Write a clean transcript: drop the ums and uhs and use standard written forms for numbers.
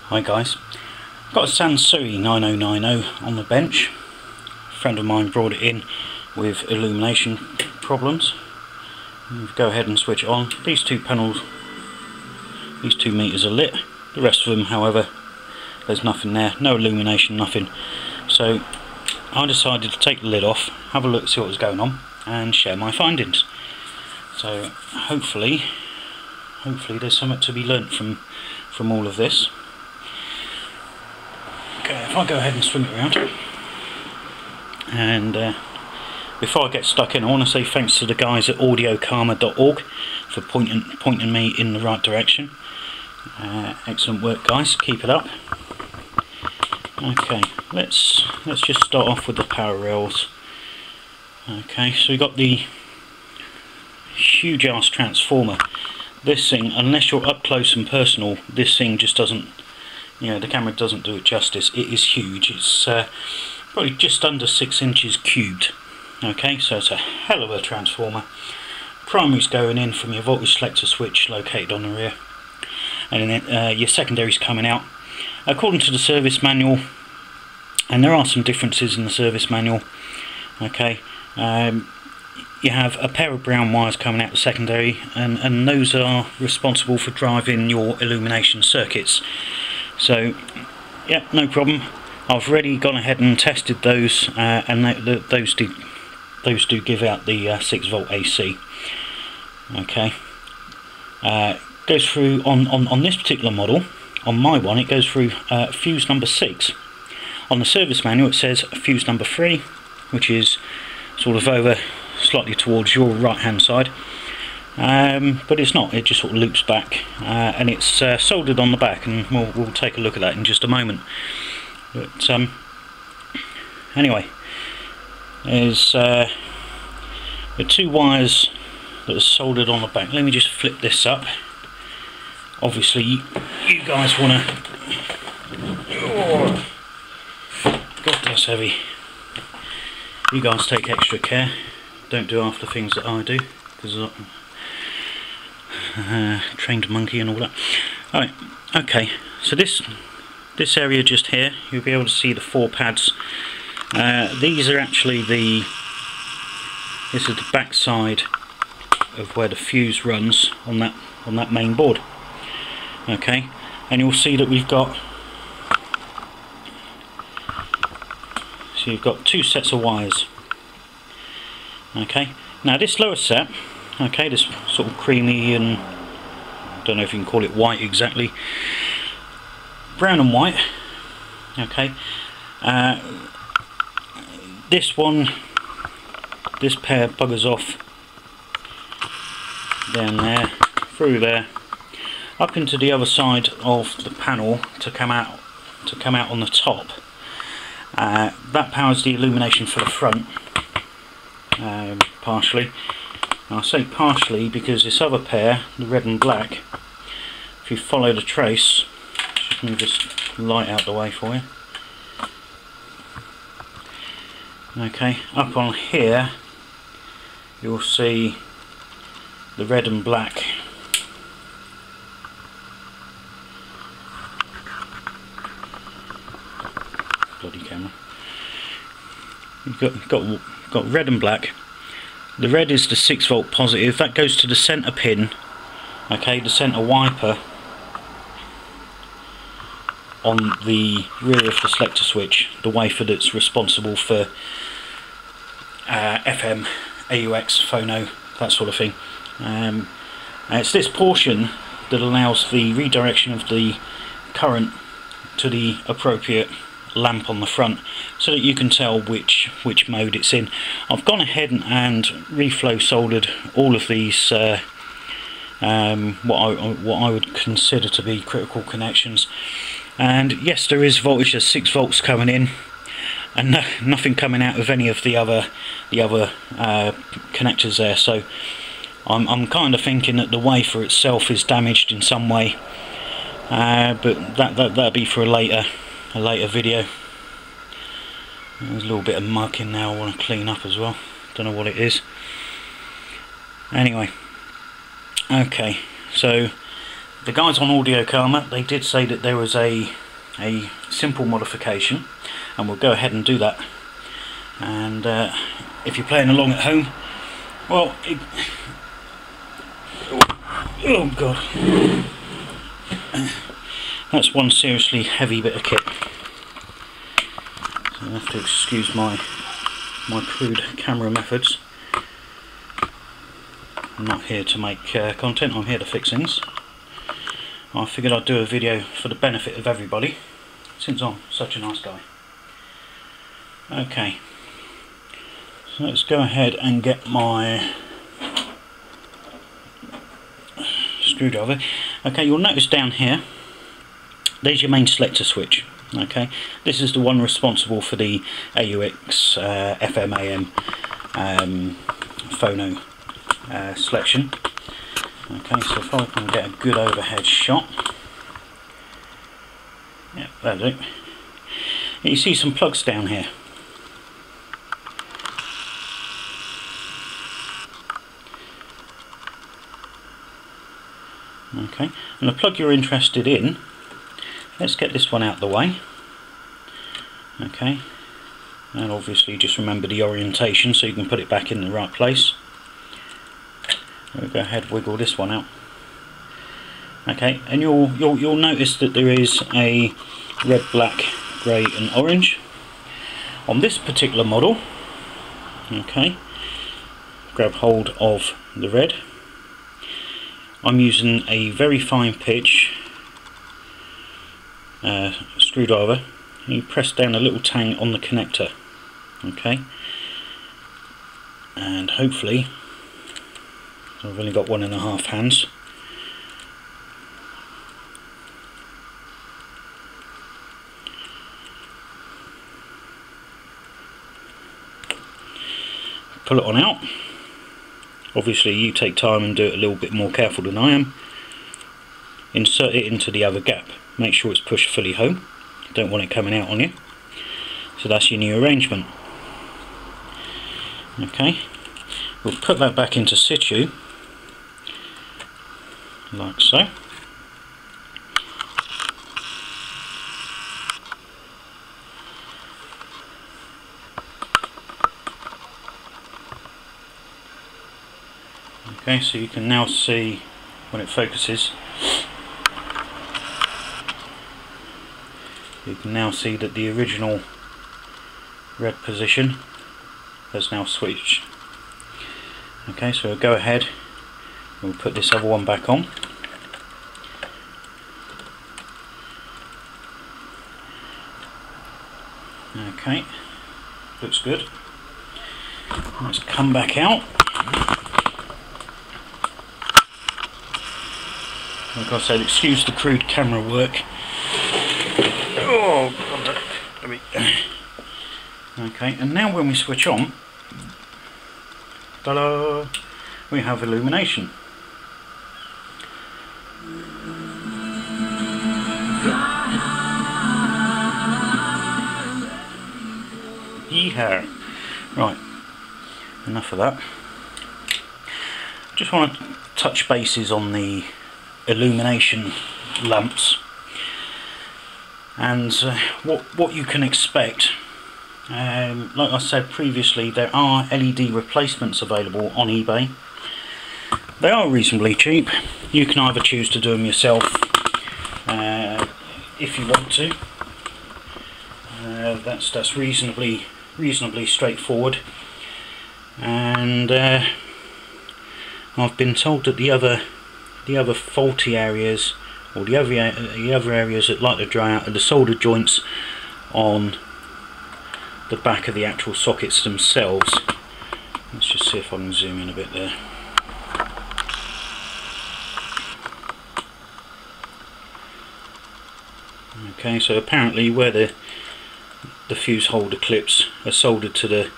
Hi guys, I've got a Sansui 9090 on the bench. A friend of mine brought it in with illumination problems. Go ahead and switch it on. These two panels, these 2 meters are lit. The rest of them, however, there's nothing there, no illumination, nothing. So I decided to take the lid off, have a look, see what was going on, and share my findings. So hopefully there's something to be learnt from all of this. Okay, if I go ahead and swing it around, and before I get stuck in, I want to say thanks to the guys at audiokarma.org for pointing me in the right direction. Excellent work, guys, keep it up. Okay, let's just start off with the power rails. Okay, so we've got the huge ass transformer. This thing, unless you're up close and personal, this thing just doesn't, the camera doesn't do it justice. It is huge. It's probably just under 6 inches cubed. Okay, so it's a hell of a transformer. Primary's going in from your voltage selector switch located on the rear, and then your secondary's coming out. According to the service manual, and there are some differences in the service manual, okay, you have a pair of brown wires coming out the secondary, and those are responsible for driving your illumination circuits. So yeah, no problem. I've already gone ahead and tested those, and those do give out the 6 volt AC. Okay, goes through on this particular model. On my one, it goes through fuse number 6. On the service manual, it says fuse number 3, which is sort of over slightly towards your right hand side, but it's not. It just sort of loops back, and it's soldered on the back, and we'll take a look at that in just a moment. But anyway, there's the 2 wires that are soldered on the back. Let me just flip this up. Obviously you guys want to, oh, God, that's heavy. You guys take extra care, don't do half the things that I do, because I'm trained monkey and all that. Alright, okay, so this area just here, you'll be able to see the 4 pads. These are actually this is the back side of where the fuse runs on that main board. Okay, and you'll see that we've got, so you've got 2 sets of wires. Okay, now this lower set, okay, this sort of creamy, and I don't know if you can call it white exactly, brown and white. Okay, this pair buggers off down there, through there, up into the other side of the panel to come out on the top. That powers the illumination for the front, partially. And I say partially because this other pair, the red and black, if you follow the trace, just move this light out the way for you. Okay, up on here you'll see the red and black bloody camera. You've got red and black. The red is the 6 volt positive, that goes to the centre pin, okay, the centre wiper on the rear of the selector switch, the wafer that's responsible for FM, AUX, phono, that sort of thing. And it's this portion that allows the redirection of the current to the appropriate lamp on the front, so that you can tell which mode it's in. I've gone ahead and reflow soldered all of these what I would consider to be critical connections, and yes, there is voltage of 6 volts coming in, and nothing coming out of any of the other connectors there. So I'm kind of thinking that the wafer itself is damaged in some way, but that'll be for a later video. There's a little bit of muck in there I want to clean up as well. Don't know what it is. Anyway, okay, so the guys on Audio Karma, they did say that there was a simple modification, and we'll go ahead and do that. And if you're playing along at home, well, oh god, that's one seriously heavy bit of kit. So you have to excuse my crude camera methods. I'm not here to make content, I'm here to fix things. I figured I'd do a video for the benefit of everybody, since I'm such a nice guy. Okay, so let's go ahead and get my screwdriver. Okay, you'll notice down here, there's your main selector switch. Okay, this is the one responsible for the AUX, FM, AM, phono selection. Okay, so if I can get a good overhead shot. Yeah, that'll do. You see some plugs down here. Okay, and the plug you're interested in, let's get this one out of the way. Okay, and obviously just remember the orientation so you can put it back in the right place. We'll go ahead and wiggle this one out. Okay, and you'll notice that there is a red, black, grey and orange on this particular model. Okay, grab hold of the red. I'm using a very fine pitch screwdriver. You press down a little tang on the connector. Okay, and hopefully, I've only got 1.5 hands. Pull it on out. Obviously you take time and do it a little bit more careful than I am. Insert it into the other gap. Make sure it's pushed fully home. You don't want it coming out on you. So that's your new arrangement. Okay, we'll put that back into situ, like so. Okay, so you can now see when it focuses, you can now see that the original red position has now switched. Okay, so we'll go ahead and we'll put this other one back on. Okay, looks good. Let's come back out. Like I said, excuse the crude camera work. Oh, okay, and now when we switch on, ta-da, we have illumination. Yeehaw! Right, enough of that. Just want to touch bases on the illumination lamps and what you can expect. Like I said previously, there are LED replacements available on eBay. They are reasonably cheap. You can either choose to do them yourself if you want to. That's reasonably straightforward. And I've been told that the other faulty areas, or the other areas that like to dry out, are the solder joints on the back of the actual sockets themselves. Let's just see if I can zoom in a bit there. Okay, so apparently where the fuse holder clips are soldered to the